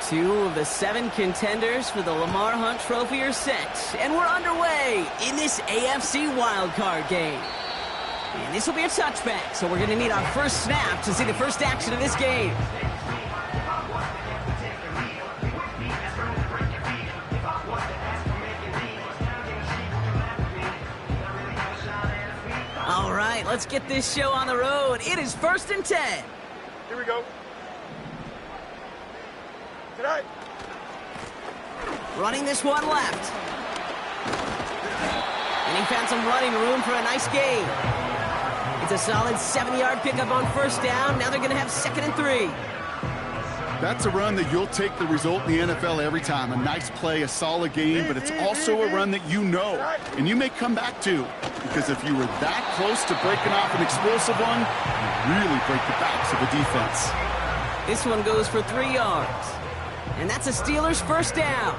Two of the 7 contenders for the Lamar Hunt Trophy are set, and we're underway in this AFC wildcard game. And this will be a touchback, so we're going to need our first snap to see the first action of this game. All right, let's get this show on the road. It is 1st and 10. Here we go. Tonight. Running this one left. And he found some running room for a nice gain. It's a solid 7-yard pickup on 1st down. Now they're going to have 2nd and 3. That's a run that you'll take the result in the NFL every time. A nice play, a solid game, but it's also a run that you know, and you may come back to. Because if you were that close to breaking off an explosive one, you really break the backs of the defense. This one goes for 3 yards. And that's a Steelers 1st down.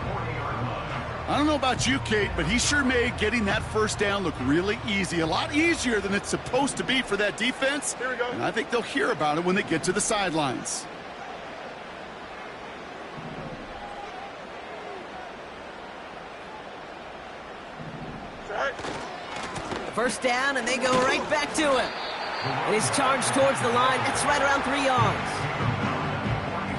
I don't know about you, Kate, but he sure made getting that 1st down look really easy. A lot easier than it's supposed to be for that defense. Here we go. And I think they'll hear about it when they get to the sidelines. Tonight. 1st down, and they go right back to him. And he's charged towards the line. That's right around 3 yards.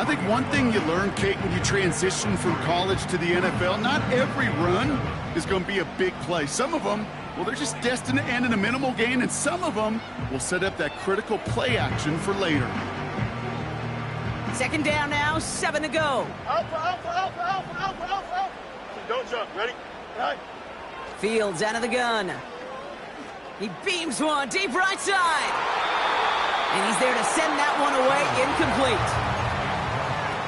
I think one thing you learn, Kate, when you transition from college to the NFL, not every run is going to be a big play. Some of them, well, they're just destined to end in a minimal gain, and some of them will set up that critical play action for later. 2nd down now, 7 to go. Alpha. Don't jump. Ready? Tonight. Fields out of the gun. He beams one deep right side. And he's there to send that one away, incomplete.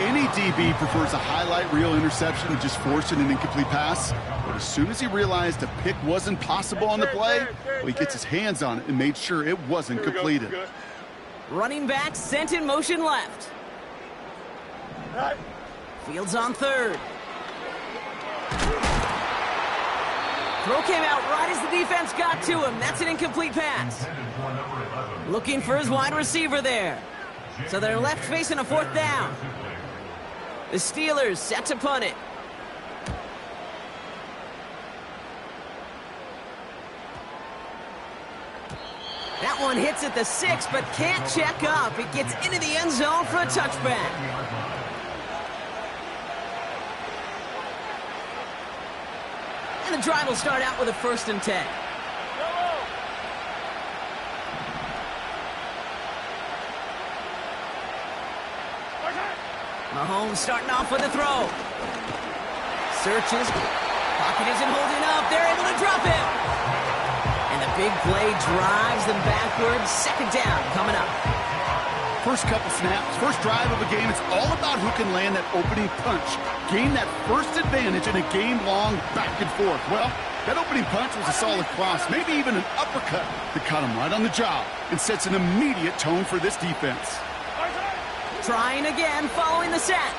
Any DB prefers a highlight reel interception to just forcing an incomplete pass. But as soon as he realized a pick wasn't possible on the play, well, he gets his hands on it and made sure it wasn't completed. Running back sent in motion left. Fields on 3rd. Throw came out right as the defense got to him. That's an incomplete pass. Looking for his wide receiver there. So they're left facing a 4th down. The Steelers set to punt it. That one hits at the 6, but can't check up. It gets into the end zone for a touchback. And the drive will start out with a 1st and 10. Mahomes starting off with a throw. Searches. Pocket isn't holding up. They're able to drop him. And the big play drives them backwards. 2nd down coming up. First couple snaps, first drive of a game, it's all about who can land that opening punch. Gain that first advantage in a game-long back and forth. Well, that opening punch was a solid cross, maybe even an uppercut that caught him right on the job and sets an immediate tone for this defense. Trying again following the sack.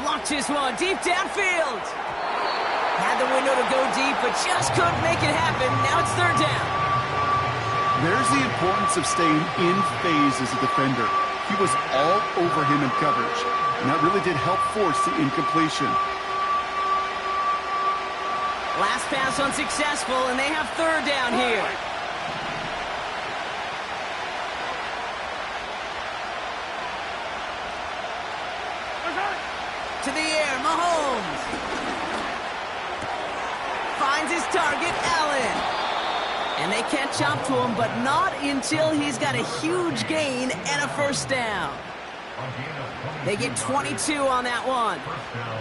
Launches this one deep downfield. Had the window to go deep, but just couldn't make it happen. Now it's 3rd down. There's the importance of staying in phase as a defender. He was all over him in coverage, and that really did help force the incompletion. Last pass unsuccessful, and they have 3rd down here. To the air, Mahomes. Finds his target, Allen. And they catch up to him, but not until he's got a huge gain and a 1st down. They get 22 on that one.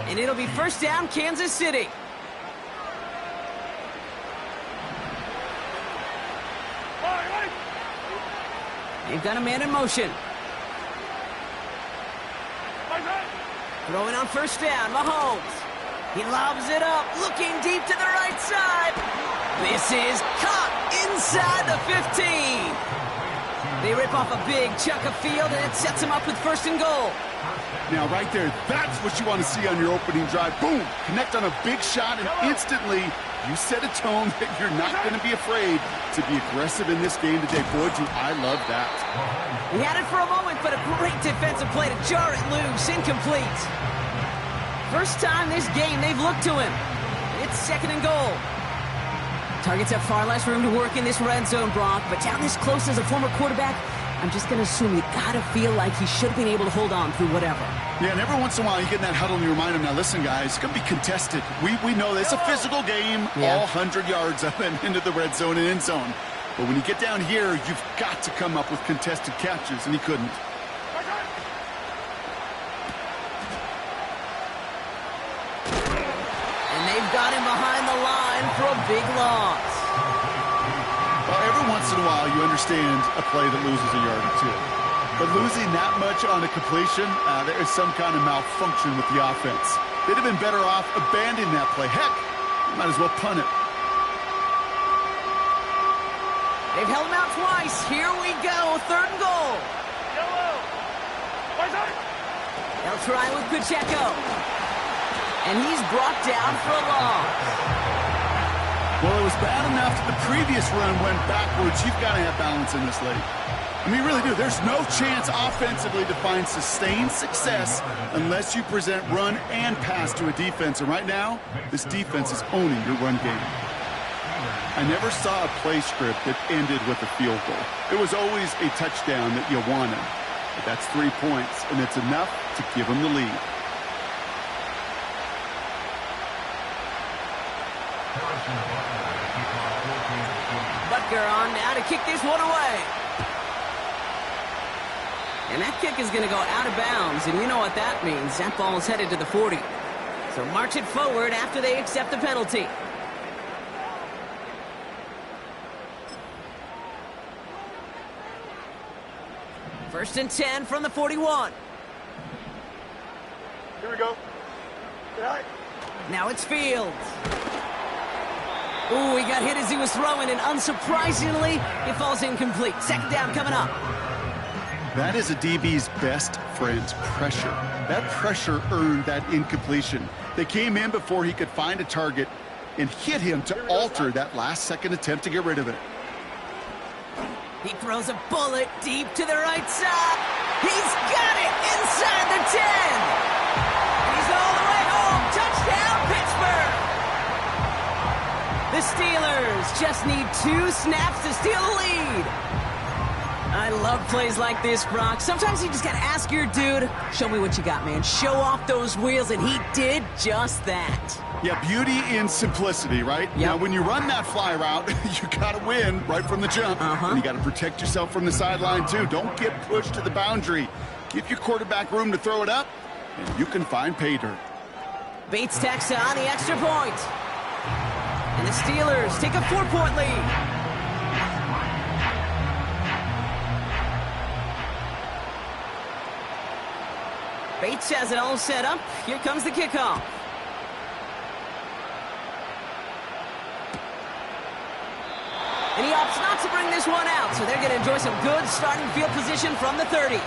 And it'll be 1st down, Kansas City. They've got a man in motion. Throwing on 1st down, Mahomes. He lobs it up, looking deep to the right side. This is caught inside the 15. They rip off a big chunk of field, and it sets him up with 1st and goal. Now, right there, that's what you want to see on your opening drive. Boom! Connect on a big shot, and instantly You set a tone that you're not going to be afraid to be aggressive in this game today. Boy, do I love that. He had it for a moment, but a great defensive play to jar it loose. Incomplete. First time this game they've looked to him. It's 2nd and goal. Targets have far less room to work in this red zone, Brock, but down this close as a former quarterback, I'm just going to assume you got to feel like he should have been able to hold on through whatever. Yeah, and every once in a while you get in that huddle and you remind him, now listen, guys, it's going to be contested. We know it's a physical game, all 100 yards up and into the red zone and end zone. But when you get down here, you've got to come up with contested catches, and he couldn't. And they've got him behind the line for a big loss. Well, every once in a while you understand a play that loses a yard or two. But losing that much on a completion, there is some kind of malfunction with the offense. They'd have been better off abandoning that play. Heck, you might as well punt it. They've held him out twice. Here we go, 3rd and goal. They'll try with Pacheco. And he's brought down for a loss. Well, it was bad enough that the previous run went backwards. You've got to have balance in this league. I mean, you really do. There's no chance offensively to find sustained success unless you present run and pass to a defense. And right now, this defense is owning your run game. I never saw a play script that ended with a field goal. It was always a touchdown that you wanted. But that's 3 points, and it's enough to give them the lead. Butker on now to kick this one away. And that kick is going to go out of bounds, and you know what that means. That ball is headed to the 40. So march it forward after they accept the penalty. First and 10 from the 41. Here we go. Now it's Fields. Ooh, he got hit as he was throwing, and unsurprisingly, it falls incomplete. 2nd down coming up. That is a DB's best friend, pressure. That pressure earned that incompletion. They came in before he could find a target and hit him to alter that last-second attempt to get rid of it. He throws a bullet deep to the right side. He's got it inside the 10. He's all the way home. Touchdown, Pittsburgh. The Steelers just need 2 snaps to steal the lead. I love plays like this, Brock. Sometimes you just got to ask your dude, show me what you got, man. Show off those wheels, and he did just that. Yeah, beauty in simplicity, right? Yep. Now, when you run that fly route, you got to win right from the jump. And you got to protect yourself from the sideline, too. Don't get pushed to the boundary. Give your quarterback room to throw it up, and you can find pay dirt. Bates tacks on the extra point. And the Steelers take a 4-point lead. Bates has it all set up. Here comes the kickoff. And he opts not to bring this one out, so they're going to enjoy some good starting field position from the 30.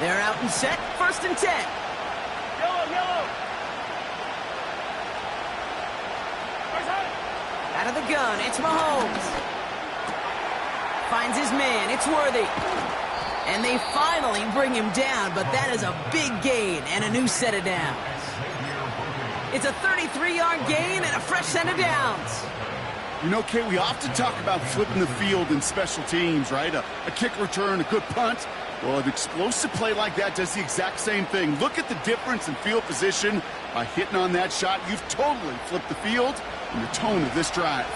They're out and set. 1st and 10. Yellow. Out of the gun, it's Mahomes. Finds his man, it's Worthy. And they finally bring him down, but that is a big gain and a new set of downs. It's a 33-yard gain and a fresh set of downs. You know, Kay, we often talk about flipping the field in special teams, right? A kick return, a good punt. Well, an explosive play like that does the exact same thing. Look at the difference in field position. By hitting on that shot, you've totally flipped the field and the tone of this drive.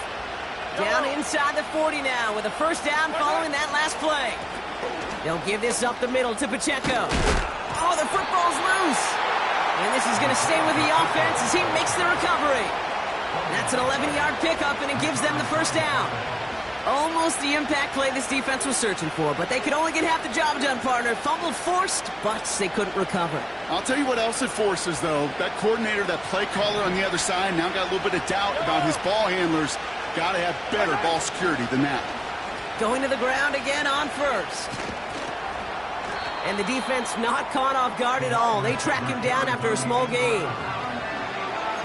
Down inside the 40 now with a 1st down following that last play. They'll give this up the middle to Pacheco. Oh, the football's loose. And this is going to stay with the offense as he makes the recovery. That's an 11-yard pickup, and it gives them the 1st down. Almost the impact play this defense was searching for, but they could only get half the job done, partner. Fumble forced, but they couldn't recover. I'll tell you what else it forces, though. That coordinator, that play caller on the other side, now got a little bit of doubt about his ball handlers. got to have better ball security than that. Going to the ground again on first. And the defense not caught off guard at all. They track him down after a small gain.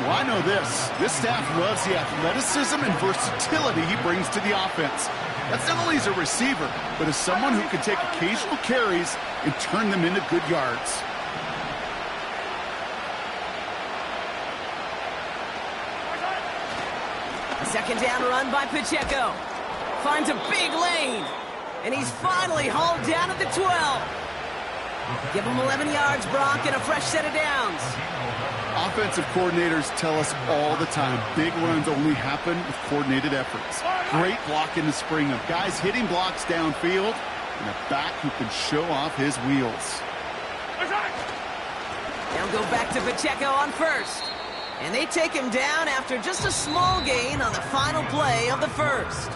Well, I know this. This staff loves the athleticism and versatility he brings to the offense. That's not only as a receiver, but as someone who can take occasional carries and turn them into good yards. A second down run by Pacheco. Finds a big lane. And he's finally hauled down at the 12. Give him 11 yards, Brock, and a fresh set of downs. Offensive coordinators tell us all the time, big runs only happen with coordinated efforts. Great block in the spring of guys hitting blocks downfield and a back who can show off his wheels. They'll go back to Pacheco on first. And they take him down after just a small gain on the final play of the first.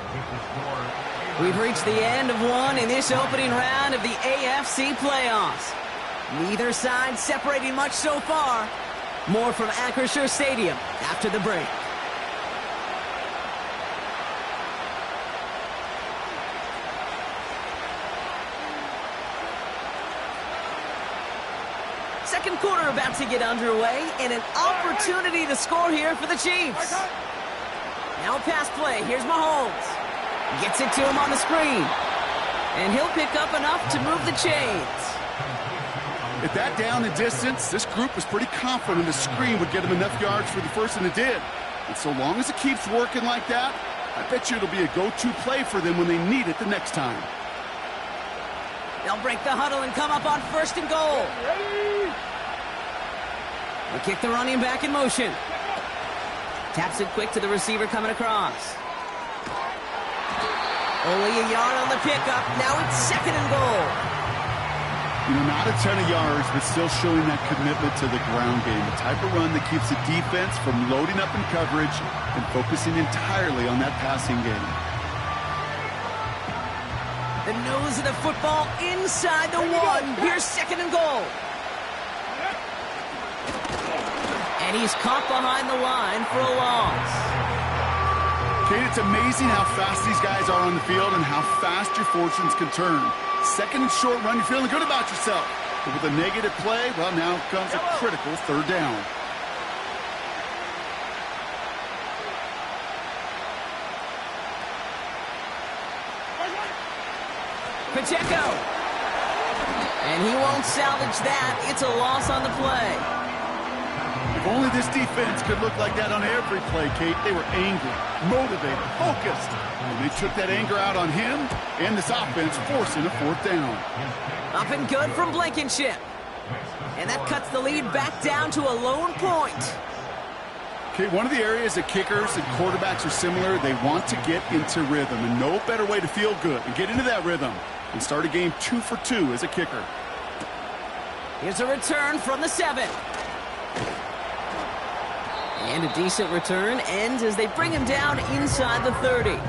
We've reached the end of one in this opening round of the AFC playoffs. Neither side separating much so far. More from Acrisure Stadium after the break. Second quarter about to get underway, and an opportunity to score here for the Chiefs. Now a pass play. Here's Mahomes. Gets it to him on the screen. And he'll pick up enough to move the chains. At that down and distance, this group was pretty confident the screen would get him enough yards for the first, and it did. And so long as it keeps working like that, I bet you it'll be a go-to play for them when they need it the next time. They'll break the huddle and come up on first and goal. They kick the running back in motion. Taps it quick to the receiver coming across. Only a yard on the pickup. Now it's second and goal. You know, not a ton of yards, but still showing that commitment to the ground game. The type of run that keeps the defense from loading up in coverage and focusing entirely on that passing game. The nose of the football inside the one. Here's second and goal. And he's caught behind the line for a loss. Kate, it's amazing how fast these guys are on the field and how fast your fortunes can turn. Second and short run, you're feeling good about yourself. But with a negative play, well, now comes a critical third down. Pacheco. And he won't salvage that. It's a loss on the play. If only this defense could look like that on every play, Kate. They were angry, motivated, focused. And they took that anger out on him and this offense, forcing a fourth down. Up and good from Blankenship. And that cuts the lead back down to a lone point. Kate, one of the areas that kickers and quarterbacks are similar, they want to get into rhythm. And no better way to feel good and get into that rhythm and start a game 2 for 2 as a kicker. Here's a return from the 7. And a decent return ends as they bring him down inside the 30.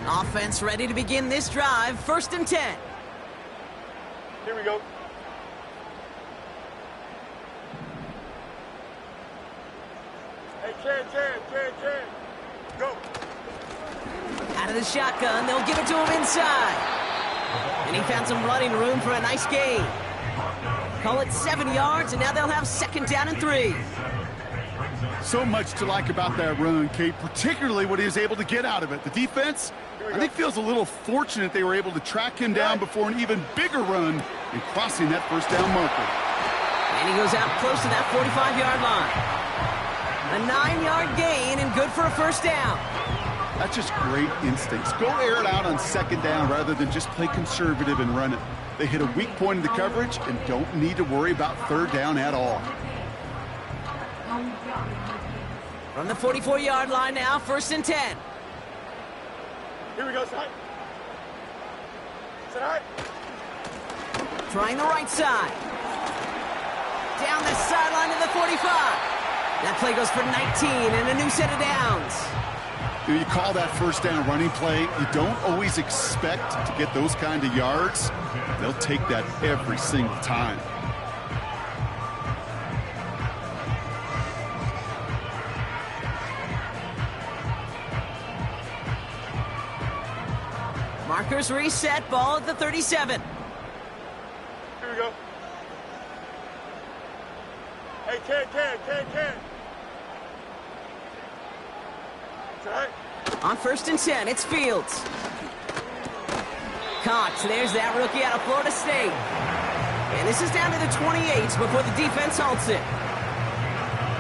Offense ready to begin this drive. First and 10. Here we go. Hey, Chad. Go. Out of the shotgun, they'll give it to him inside. And he found some running room for a nice gain. Call it 7 yards, and now they'll have second down and 3. So much to like about that run, Kate, particularly what he was able to get out of it. The defense, I think, feels a little fortunate they were able to track him down before an even bigger run and crossing that first down marker. And he goes out close to that 45-yard line. A 9-yard gain and good for a first down. That's just great instincts. Go air it out on second down rather than just play conservative and run it. They hit a weak point in the coverage and don't need to worry about third down at all. From the 44-yard line now, first and 10. Here we go, side. Side. Trying the right side. Down the sideline to the 45. That play goes for 19 and a new set of downs. You call that first down running play. You don't always expect to get those kind of yards. They'll take that every single time. Markers reset, ball at the 37. Here we go. Hey, 10. It's all right. On 1st and 10, it's Fields. Caught. There's that rookie out of Florida State. And this is down to the 28 before the defense halts it.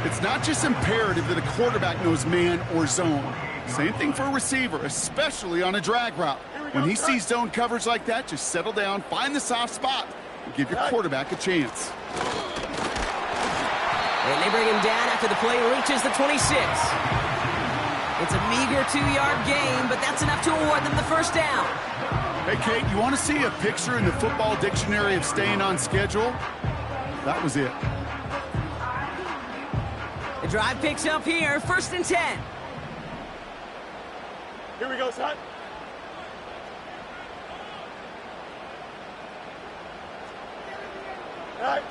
It's not just imperative that a quarterback knows man or zone. Same thing for a receiver, especially on a drag route. When he sees zone coverage like that, just settle down, find the soft spot, and give your quarterback a chance. And they bring him down after the play reaches the 26. It's a meager 2-yard gain, but that's enough to award them the first down. Hey, Kate, you want to see a picture in the football dictionary of staying on schedule? That was it. The drive picks up here, 1st and 10. Here we go, son. All right.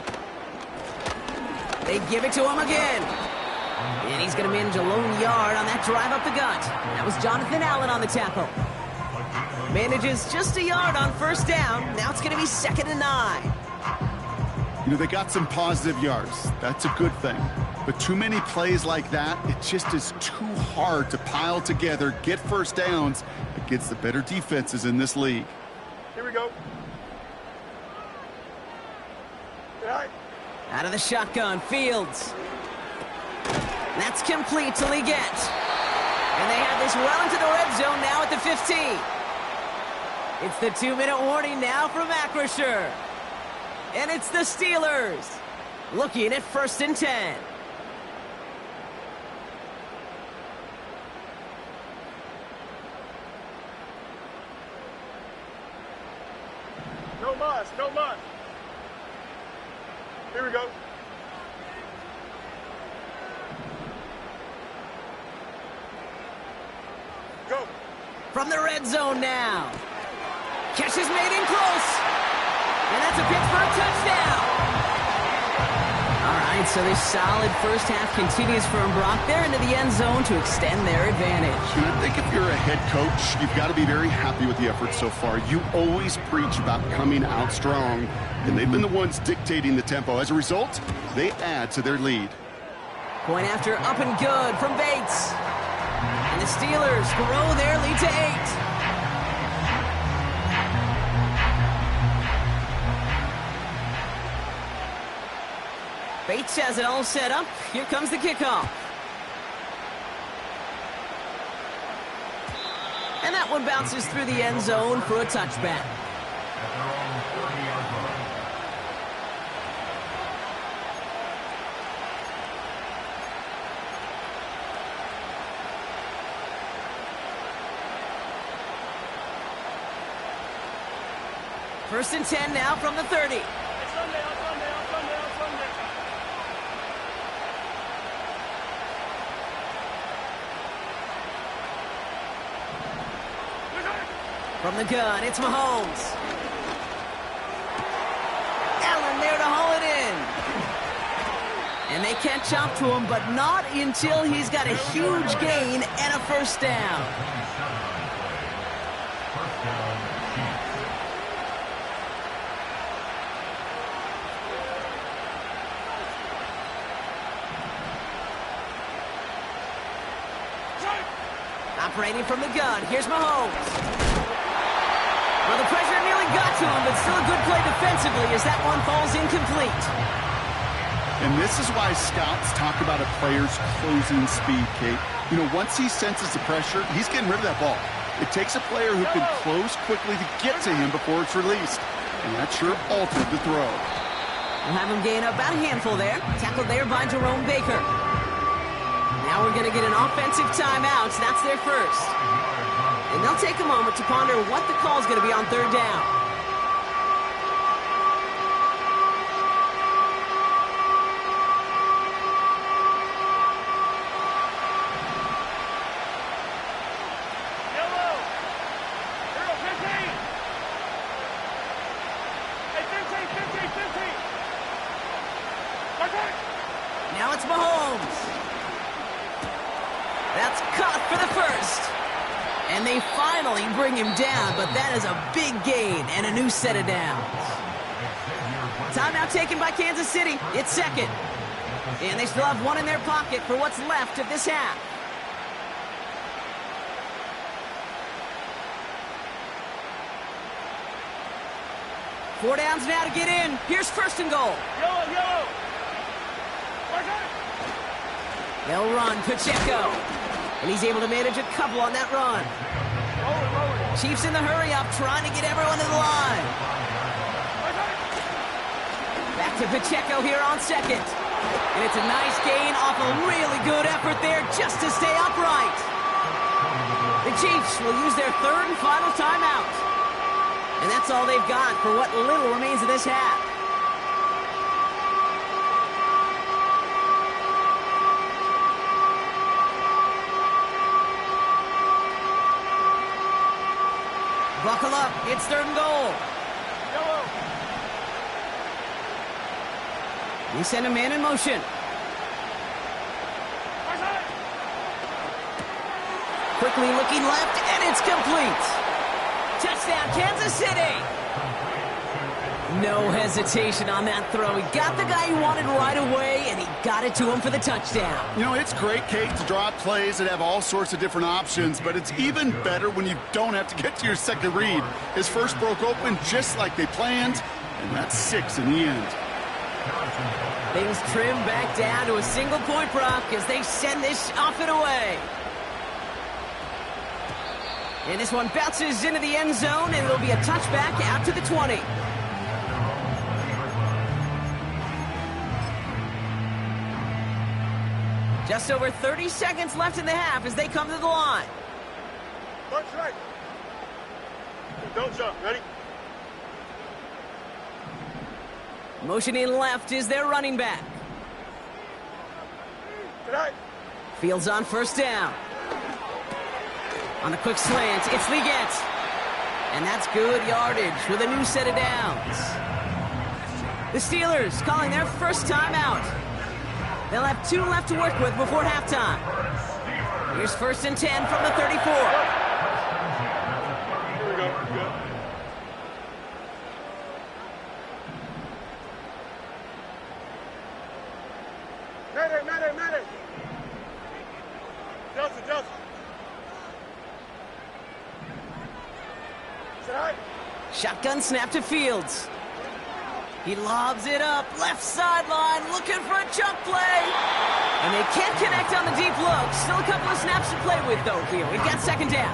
They give it to him again. And he's going to manage a lone yard on that drive up the gut. That was Jonathan Allen on the tackle. Manages just a yard on 1st down. Now it's going to be 2nd and 9. You know, they got some positive yards. That's a good thing. But too many plays like that, it just is too hard to pile together, get first downs against the better defenses in this league. Here we go. All right. Out of the shotgun, Fields. That's complete till he gets. And they have this well into the red zone now at the 15. It's the 2-minute warning now from Acrisure. And it's the Steelers looking at 1st and 10. No muss. Here we go. Go. From the red zone now. Catch is made in close. And that's a Pittsburgh touchdown. All right, so this solid first half continues from Brock there into the end zone to extend their advantage. And I think if you're a head coach, you've got to be very happy with the effort so far. You always preach about coming out strong, and they've been the ones dictating the tempo. As a result, they add to their lead. Point after up and good from Bates. And the Steelers grow their lead to 8. Bates has it all set up. Here comes the kickoff. And that one bounces through the end zone for a touchback. First and 10 now from the 30. From the gun, it's Mahomes. Allen there to haul it in. And they catch up to him, but not until he's got a huge gain and a first down. Operating from the gun, here's Mahomes. Well, the pressure nearly got to him, but still a good play defensively as that one falls incomplete. And this is why scouts talk about a player's closing speed, Kate. You know, once he senses the pressure, he's getting rid of that ball. It takes a player who can close quickly to get to him before it's released. And that sure altered the throw. We'll have him gain about a handful there. Tackled there by Jerome Baker. Now we're going to get an offensive timeout. That's their first. And they'll take a moment to ponder what the call is going to be on 3rd down. Now it's Mahomes. That's caught for the first. And they finally bring him down, but that is a big gain and a new set of downs. Timeout taken by Kansas City. It's second. And they still have one in their pocket for what's left of this half. Four downs now to get in. Here's first and goal. Yellow, yellow. They'll run Pacheco. And he's able to manage a couple on that run. Chiefs in the hurry-up, trying to get everyone to the line. Back to Pacheco here on second. And it's a nice gain off a really good effort there just to stay upright. The Chiefs will use their third and final timeout. And that's all they've got for what little remains of this half. Buckle up, it's third and goal. Yellow. We send a man in motion. Quickly looking left, and it's complete. Touchdown, Kansas City. No hesitation on that throw. He got the guy he wanted right away, and he got it to him for the touchdown. You know, it's great, Kate, to draw up plays that have all sorts of different options, but it's even better when you don't have to get to your second read. His first broke open just like they planned, and that's 6 in the end. Things trim back down to a single-point prop as they send this off and away. And this one bounces into the end zone, and it'll be a touchback out to the 20. Just over 30 seconds left in the half as they come to the line. Punch right. Don't jump. Ready? Motioning left is their running back. Tonight. Fields on first down. On the quick slant, it's Leggett. And that's good yardage with a new set of downs. The Steelers calling their first timeout. They'll have 2 left to work with before halftime. Here's first and 10 from the 34. Here we go. Good. Medic. Justin. Tonight. Shotgun snap to Fields. He lobs it up, left sideline, looking for a jump play. And they can't connect on the deep look. Still a couple of snaps to play with, though, here. We've got second down.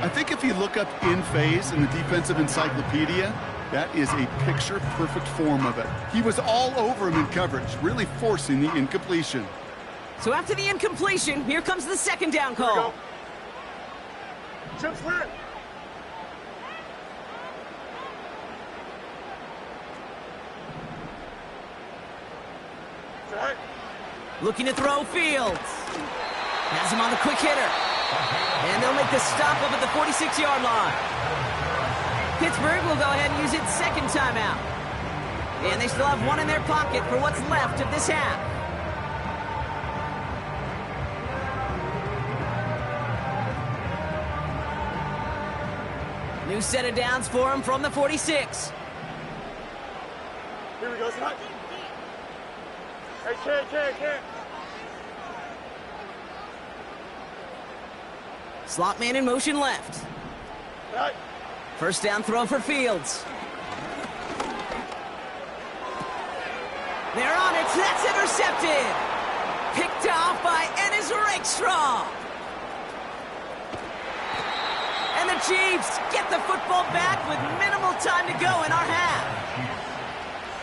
I think if you look up in phase in the defensive encyclopedia, that is a picture-perfect form of it. He was all over him in coverage, really forcing the incompletion. So after the incompletion, here comes the second down call. Chip slant. Looking to throw Fields. Has him on the quick hitter. And they'll make the stop up at the 46-yard line. Pittsburgh will go ahead and use its second timeout. And they still have one in their pocket for what's left of this half. New set of downs for him from the 46. Here we go, Scott. Hey, can't. Slot man in motion left. Right. First down throw for Fields. They're on it. That's intercepted. Picked off by Ennis Rakestraw. And the Chiefs get the football back with minimal time to go in our half.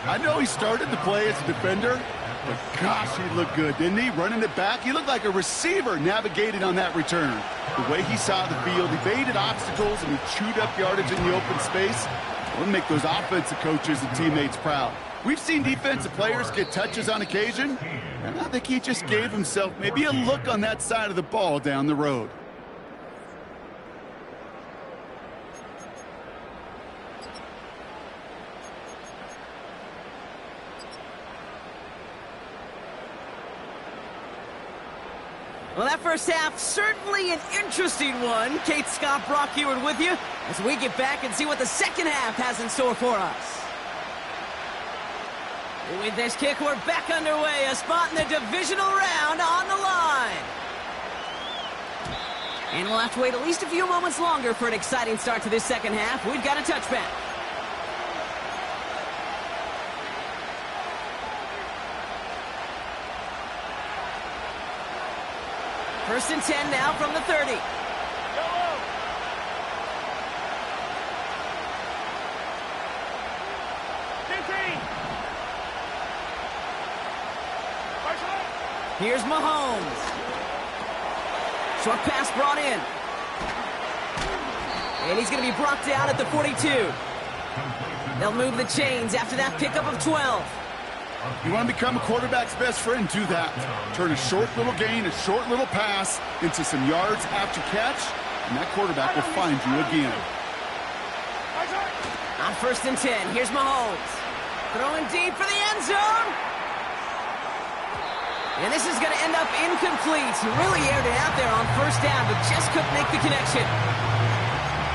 I know he started the play as a defender, but gosh, he looked good, didn't he? Running it back, he looked like a receiver navigating on that return. The way he saw the field, he evaded obstacles, and he chewed up yardage in the open space. We'll make those offensive coaches and teammates proud. We've seen defensive players get touches on occasion, and I think he just gave himself maybe a look on that side of the ball down the road. Well, that first half, certainly an interesting one. Kate, Scott, Brock here with you as we get back and see what the second half has in store for us. With this kick, we're back underway. A spot in the divisional round on the line. And we'll have to wait at least a few moments longer for an exciting start to this second half. We've got a touchback. First and 10 now from the 30. Here's Mahomes. Short pass brought in. And he's going to be brought down at the 42. They'll move the chains after that pickup of 12. You want to become a quarterback's best friend, do that. Turn a short little gain, a short little pass into some yards after catch, and that quarterback will find you again. On first and 10, here's Mahomes. Throwing deep for the end zone. And this is going to end up incomplete. He really aired it out there on first down, but just couldn't make the connection.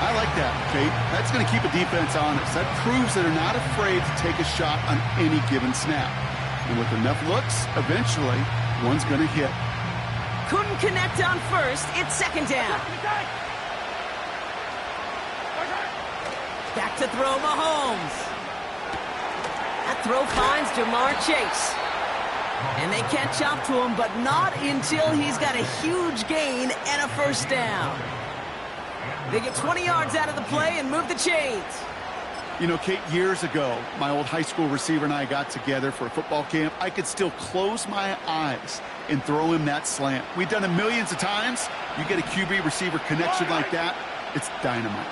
I like that, Kate. That's going to keep a defense honest. That proves that they're not afraid to take a shot on any given snap. And with enough looks, eventually, one's going to hit. Couldn't connect on first. It's second down. Back to throw Mahomes. That throw finds Jamar Chase. And they catch up to him, but not until he's got a huge gain and a first down. They get 20 yards out of the play and move the chains. You know, Kate, years ago, my old high school receiver and I got together for a football camp. I could still close my eyes and throw him that slant. We've done it millions of times. You get a QB receiver connection like that, it's dynamite.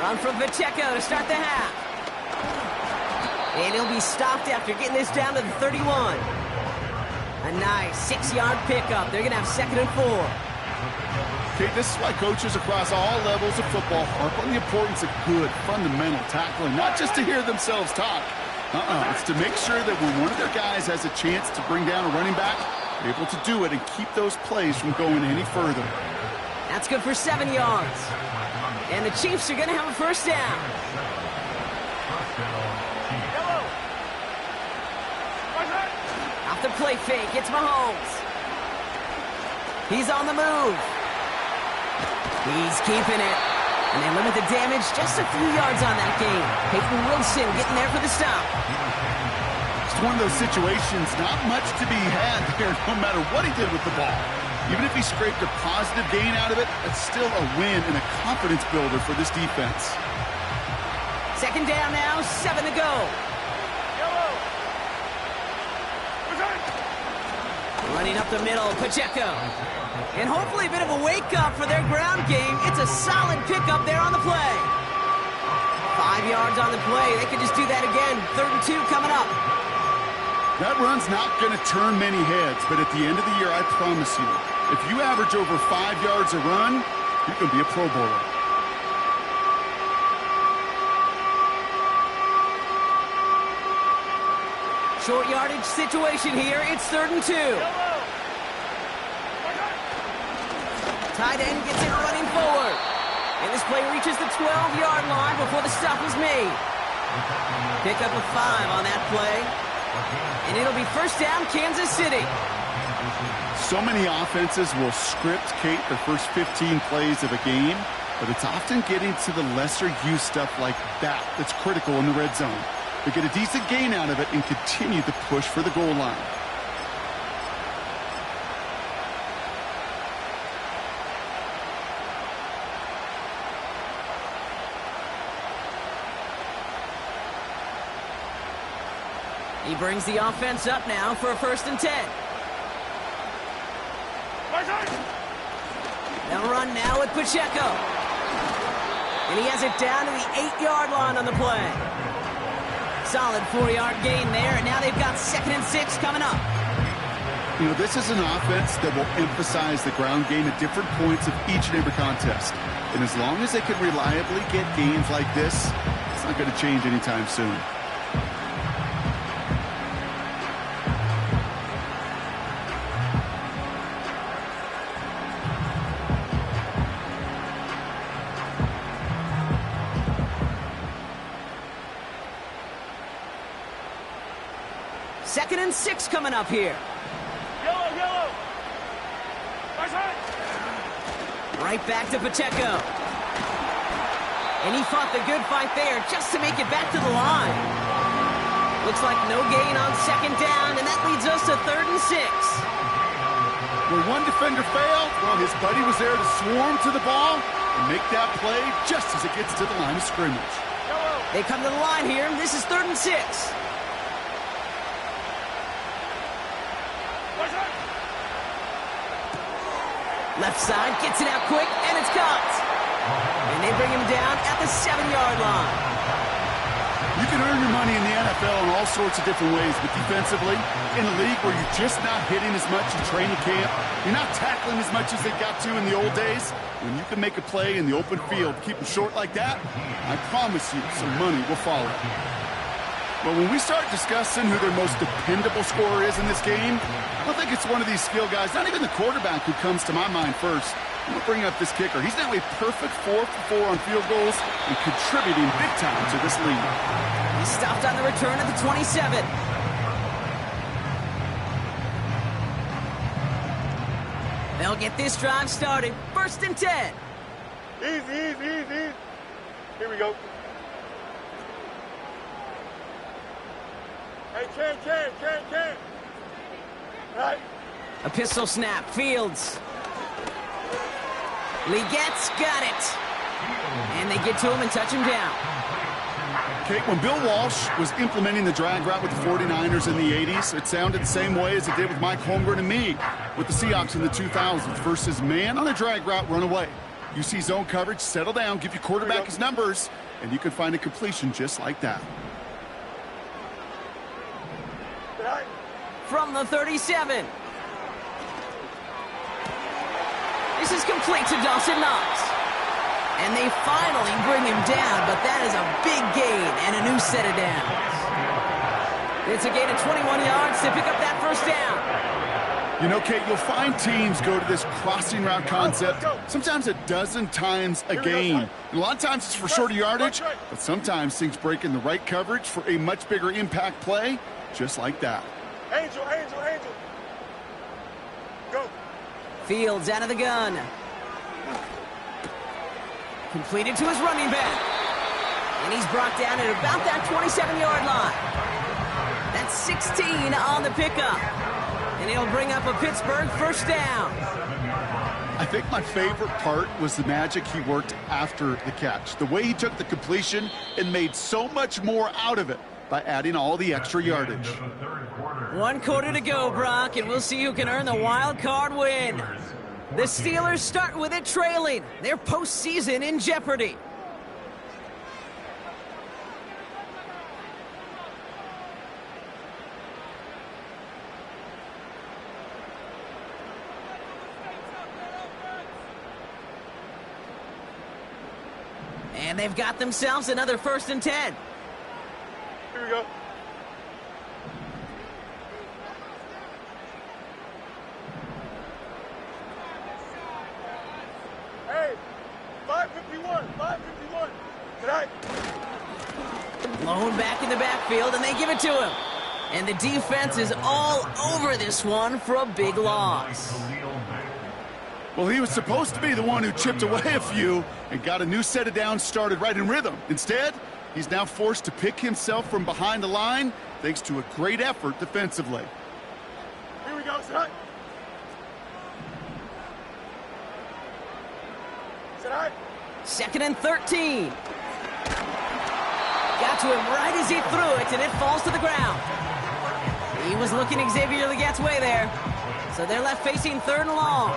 Run from Pacheco to start the half. And he'll be stopped after getting this down to the 31. A nice 6-yard pickup. They're going to have second and 4. Okay, this is why coaches across all levels of football harp on the importance of good, fundamental tackling, not just to hear themselves talk. It's to make sure that when one of their guys has a chance to bring down a running back, they're able to do it and keep those plays from going any further. That's good for 7 yards. And the Chiefs are going to have a first down. Off the play fake, it's Mahomes. He's on the move. He's keeping it. And they limit the damage just a few yards on that game. Peyton Wilson getting there for the stop. It's one of those situations, not much to be had there no matter what he did with the ball. Even if he scraped a positive gain out of it, it's still a win and a confidence builder for this defense. Second down now, 7 to go. Running up the middle, Pacheco. And hopefully a bit of a wake-up for their ground game. It's a solid pickup there on the play. 5 yards on the play. They could just do that again. 3rd and 2 coming up. That run's not going to turn many heads, but at the end of the year, I promise you, if you average over 5 yards a run, you can be a Pro Bowler. Short yardage situation here. It's 3rd and 2. Tight end gets it running forward. And this play reaches the 12-yard line before the stop is made. Pick up a 5 on that play. And it'll be first down, Kansas City. So many offenses will script, Kate, the first 15 plays of a game, but it's often getting to the lesser-used stuff like that that's critical in the red zone. They get a decent gain out of it and continue the push for the goal line. He brings the offense up now for a 1st and 10. They'll run now with Pacheco. And he has it down to the 8-yard line on the play. Solid 4-yard gain there, and now they've got 2nd and 6 coming up. You know, this is an offense that will emphasize the ground game at different points of each and every contest. And as long as they can reliably get gains like this, it's not going to change anytime soon. 2nd and 6 coming up here. Yellow, yellow. Right back to Pacheco. And he fought the good fight there just to make it back to the line. Looks like no gain on 2nd down, and that leads us to 3rd and 6. Where one defender failed, well, his buddy was there to swarm to the ball and make that play just as it gets to the line of scrimmage. They come to the line here, and this is 3rd and 6. Left side, gets it out quick, and it's caught. And they bring him down at the 7-yard line. You can earn your money in the NFL in all sorts of different ways, but defensively, in a league where you're just not hitting as much in training camp, you're not tackling as much as they got to in the old days, when you can make a play in the open field, keep them short like that, I promise you some money will follow. But when we start discussing who their most dependable scorer is in this game, I don't think it's one of these skill guys, not even the quarterback who comes to my mind first. I'm going to bring up this kicker. He's now a perfect 4 for 4 on field goals and contributing big time to this lead. He stopped on the return at the 27. They'll get this drive started. 1st and 10. Easy, easy, easy. Here we go. Hey, Ken. Right. A pistol snap. Fields. Legette's got it. And they get to him and touch him down. Okay, when Bill Walsh was implementing the drag route with the 49ers in the 80s, it sounded the same way as it did with Mike Holmgren and me with the Seahawks in the 2000s versus man on a drag route, run away. You see zone coverage, settle down, give your quarterback his numbers, and you can find a completion just like that. From the 37. This is complete to Dawson Knox. And they finally bring him down, but that is a big gain and a new set of downs. It's a gain of 21 yards to pick up that 1st down. You know, Kate, you'll find teams go to this crossing route concept sometimes a dozen times a game. And a lot of times it's for shorter yardage, but sometimes things break in the right coverage for a much bigger impact play, just like that. Angel. Go. Fields out of the gun. Completed to his running back. And he's brought down at about that 27-yard line. That's 16 on the pickup. And he'll bring up a Pittsburgh 1st down. I think my favorite part was the magic he worked after the catch. The way he took the completion and made so much more out of it by adding all the extra yardage. 1 quarter to go, Brock, and we'll see who can earn the wild card win. The Steelers start with it trailing. Their postseason in jeopardy. And they've got themselves another 1st and 10. Here we go. Hey, 551. Tonight. Blown back in the backfield, and they give it to him. And the defense is all over this one for a big loss. Well, he was supposed to be the one who chipped away a few and got a new set of downs started right in rhythm. Instead, he's now forced to pick himself from behind the line thanks to a great effort defensively. Here we go, son. 2nd and 13. Got to him right as he threw it, and it falls to the ground. He was looking Xavier Legette's way there. So they're left facing 3rd and long.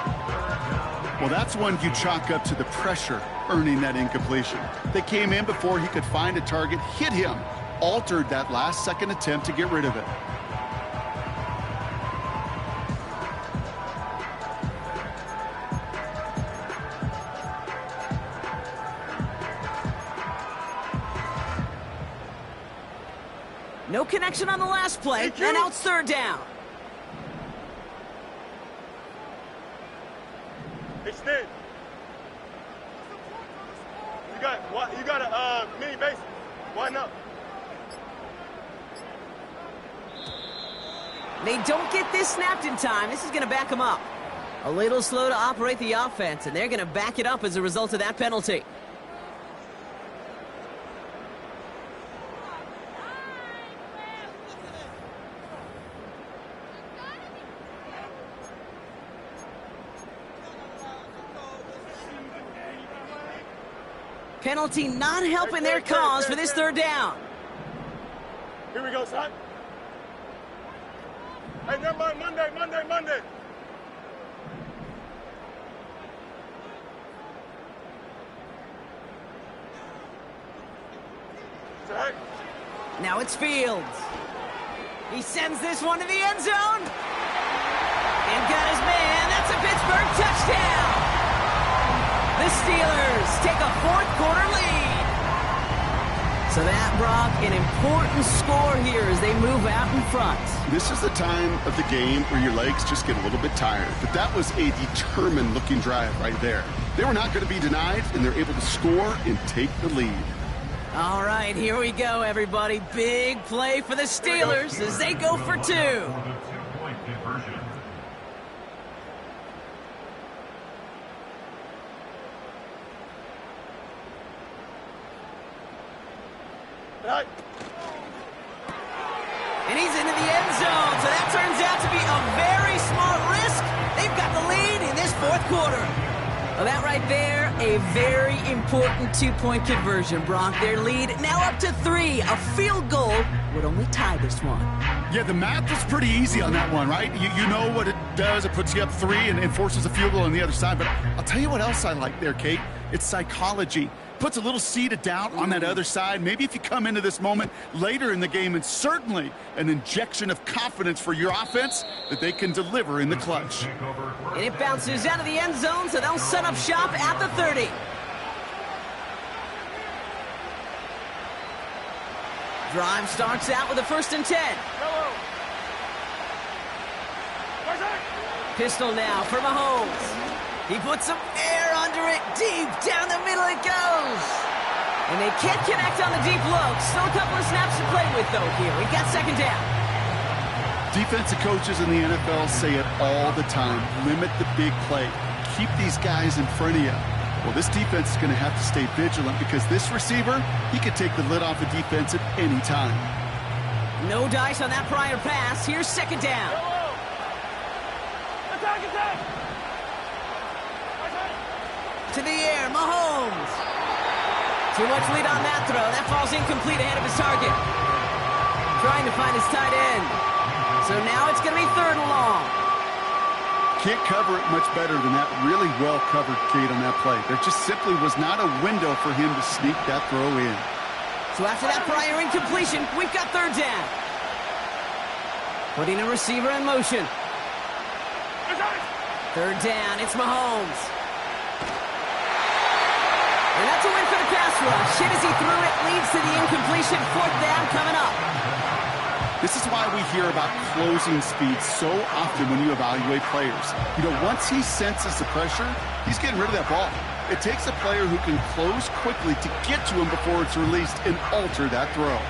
Well, that's one you chalk up to the pressure earning that incompletion. They came in before he could find a target, hit him, altered that last-second attempt to get rid of it. No connection on the last play, and now it's 3rd down. Extend. You got a mini base. Why not? They don't get this snapped in time. This is going to back them up. A little slow to operate the offense, and they're going to back it up as a result of that penalty. Penalty not helping their cause for this third down. Here we go, son. Hey, never mind. Monday. Hey. Now it's Fields. He sends this one to the end zone. And got his man. That's a Pittsburgh touchdown. The Steelers take a fourth-quarter lead. So that, Brock, an important score here as they move out in front. This is the time of the game where your legs just get a little bit tired. But that was a determined-looking drive right there. They were not going to be denied, and they're able to score and take the lead. All right, here we go, everybody. Big play for the Steelers as they go for two. Right. And he's into the end zone, so that turns out to be a very smart risk. They've got the lead in this fourth quarter. Well, that right there, a very important two-point conversion, Brock. Their lead now up to 3. A field goal would only tie this one. Yeah, the math is pretty easy on that one, right? You know what it does. It puts you up 3 and forces a field goal on the other side. But I'll tell you what else I like there, Kate. It's psychology. Puts a little seed of doubt on that other side. Maybe if you come into this moment later in the game, and certainly an injection of confidence for your offense that they can deliver in the clutch. And it bounces out of the end zone, so they'll set up shop at the 30. Drive starts out with a 1st and 10. Pistol now for Mahomes. He puts some air under it. Deep down the middle it goes. And they can't connect on the deep look. Still a couple of snaps to play with, though, here. We've got 2nd down. Defensive coaches in the NFL say it all the time. Limit the big play. Keep these guys in front of you. Well, this defense is going to have to stay vigilant because this receiver, he could take the lid off a defense at any time. No dice on that prior pass. Here's 2nd down. Attack! To the air, Mahomes. Too much lead on that throw. That falls incomplete ahead of his target. Trying to find his tight end. So now it's going to be 3rd and long. Can't cover it much better than that. Really well covered, Kate, on that play. There just simply was not a window for him to sneak that throw in. So after that prior incompletion, we've got 3rd down. Putting a receiver in motion. 3rd down, it's Mahomes. And that's a win for the pass rush. Hit as he threw it, leads to the incompletion. 4th down coming up. This is why we hear about closing speed so often when you evaluate players. You know, once he senses the pressure, he's getting rid of that ball. It takes a player who can close quickly to get to him before it's released and alter that throw.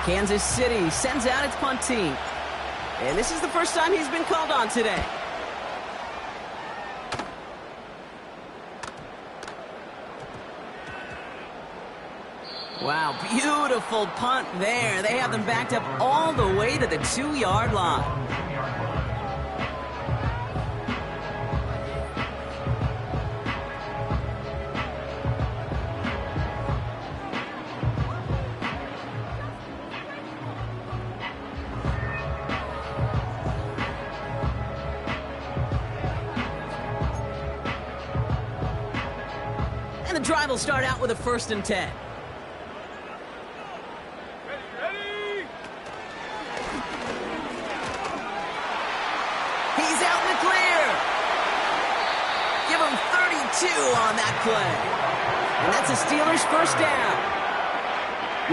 Kansas City sends out its punt team. And this is the first time he's been called on today. Wow, beautiful punt there. They have them backed up all the way to the 2-yard line. And the drive will start out with a 1st and 10. On that play. And that's a Steelers 1st down.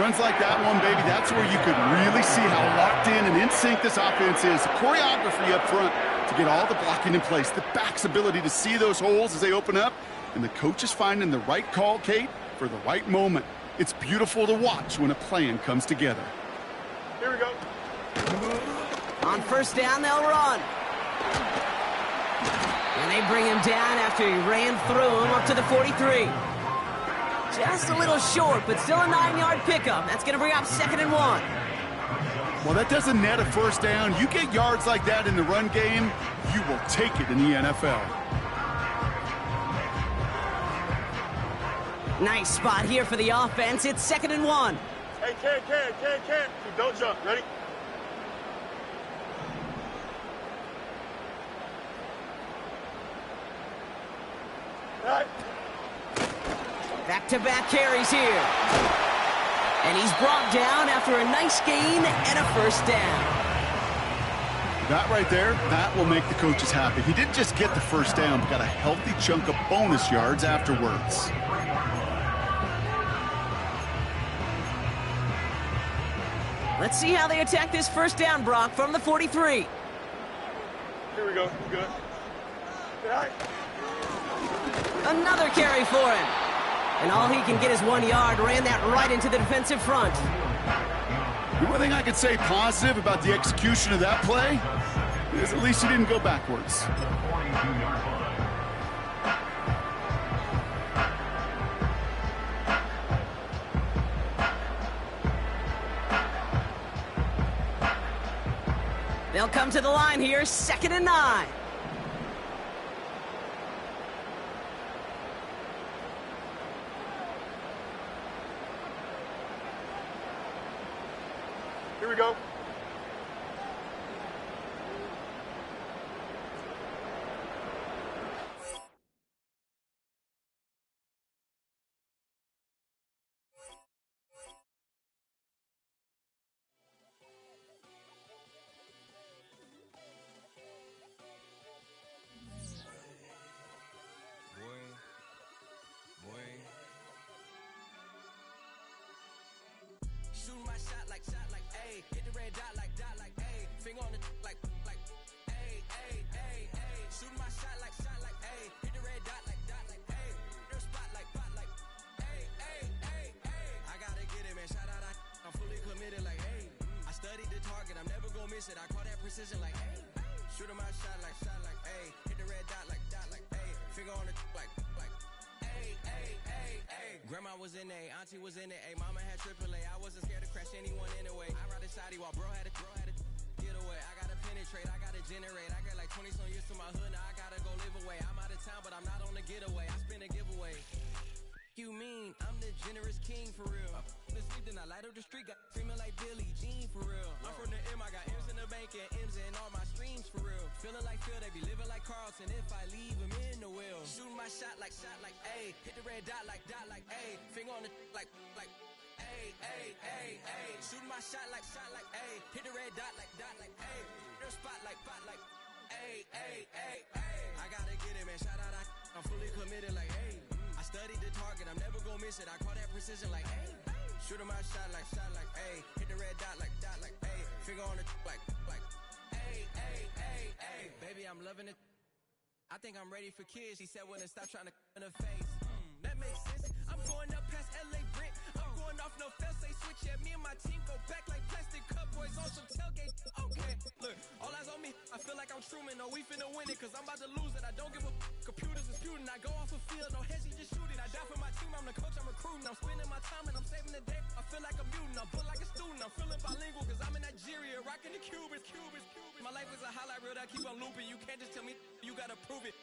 Runs like that one, baby, that's where you could really see how locked in and in sync this offense is. The choreography up front to get all the blocking in place. The back's ability to see those holes as they open up. And the coach is finding the right call, Kate, for the right moment. It's beautiful to watch when a plan comes together. Here we go. On first down, they'll run. And they bring him down after he ran through him up to the 43. Just a little short, but still a 9-yard pickup. That's going to bring up 2nd and 1. Well, that doesn't net a first down. You get yards like that in the run game, you will take it in the NFL. Nice spot here for the offense. It's 2nd and 1. Hey, Ken. Don't jump. Ready? All right. Back-to-back carries here. And he's brought down after a nice gain and a first down. That right there, that will make the coaches happy. He didn't just get the first down, but got a healthy chunk of bonus yards afterwards. Let's see how they attack this first down, Brock, from the 43. Here we go. Good. All right. Another carry for him. And all he can get is 1 yard. Ran that right into the defensive front. The one thing I could say positive about the execution of that play is at least he didn't go backwards. They'll come to the line here, 2nd and 9. Here we go. Shooting my shot like, ayy. Hit the red dot like, ayy. Finger on the like, ayy, ayy, ayy, ayy. Shooting my shot like, ayy. Hit the red dot like, ayy. Their spot like, ayy, ayy, ayy, ayy. I gotta get it, man. Shout out, I'm fully committed like, ayy. I studied the target, I'm never gonna miss it. I call that precision like, ayy. Shooting my shot like, ayy. Hit the red dot like, ayy. Finger on the like, ayy, ayy, ayy, ayy. Grandma was in A, auntie was in A, mama had AAA. I wasn't scared to crash anyone anyway. I ride a shotty while bro had to get away. I gotta penetrate, I gotta generate. I got like 20 some years to my hood, now I gotta go live away. I'm out of town, but I'm not on the getaway. I spin a giveaway. You mean I'm the generous king for real? Been sleep, then I light up the street, got screaming like Billie Jean for real. I'm from the M, I got M's in the bank and M's in all my streams for real. Feeling like Phil, they be living like Carlton if I leave him in the will. Shooting my shot like, ayy. Hit the red dot like, ayy. Finger on the like, ayy, ayy, ayy, ayy. Shooting my shot like, ayy. Hit the red dot like, ayy. Their spot like, ayy, ayy, ayy, ayy. I gotta get it, man. Shout out, I'm fully committed like, ayy. I studied the target, I'm never gonna miss it. I call that precision like, ayy. Shooting my shot like, ayy. Hit the red dot like, ayy. Finger on the like, ayy, ayy, ayy, ayy. Baby, I'm loving it. I think I'm ready for kids. She said when to stop trying to in her face. That makes sense. I'm going up past LA Brent. I'm going off no fence. They switch at me and my team go back like plastic cup boys on some tailgate. Okay, look, all eyes on me. I feel like I'm Truman. No, we finna win it, cause I'm about to lose it. I don't give a computers disputing. I go off a field, no heads, just shooting. I die for my team. I'm the coach, I'm recruiting. I'm spending my time and I'm saving the day. I feel like a mutant. I'm built like a student. I'm feeling bilingual, cause I'm in Nigeria, rocking the Cubans. My life is a highlight reel that keep on looping. You can't just tell me you gotta prove it.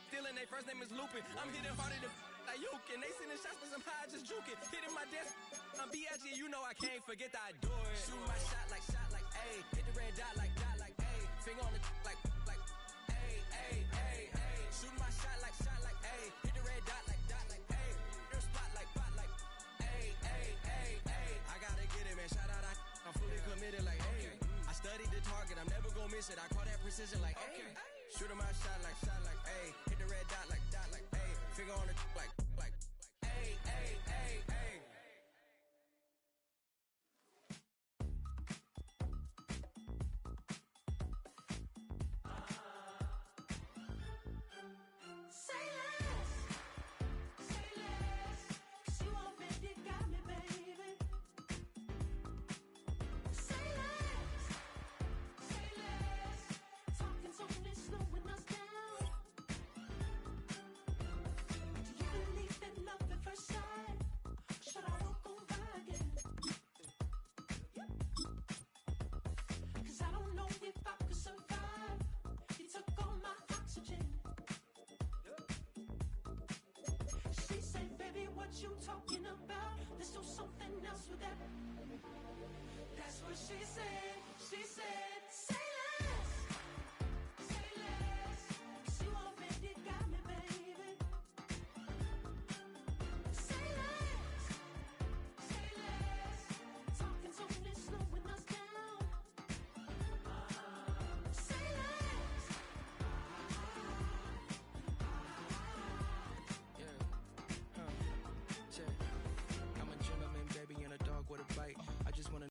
Stealing, their first name is Lupin. I'm hitting harder than like Yukin. They sending shots, but I'm high, just juking. Hitting my desk, I'm B.I.G. You know I can't forget that I do it. Shooting my shot like, ayy. Hit the red dot like, ayy. Finger on the like, ayy, ayy, ayy, ayy. Shooting my shot like, ayy. Hit the red dot like, ayy. Their spot like, ayy, ayy, ayy, ayy. I gotta get it, man. Shout out, I'm fully committed like, ayy. I studied the target, I'm never gonna miss it. I call that precision like, ayy. Shooting my shot like, ayy. Hit the red dot like, ayy. Finger on the like, ayy, ayy, ayy, ayy. Say less, 'cause you already got me, baby. Say less, what you talking about. There's still something else with that. That's what she said.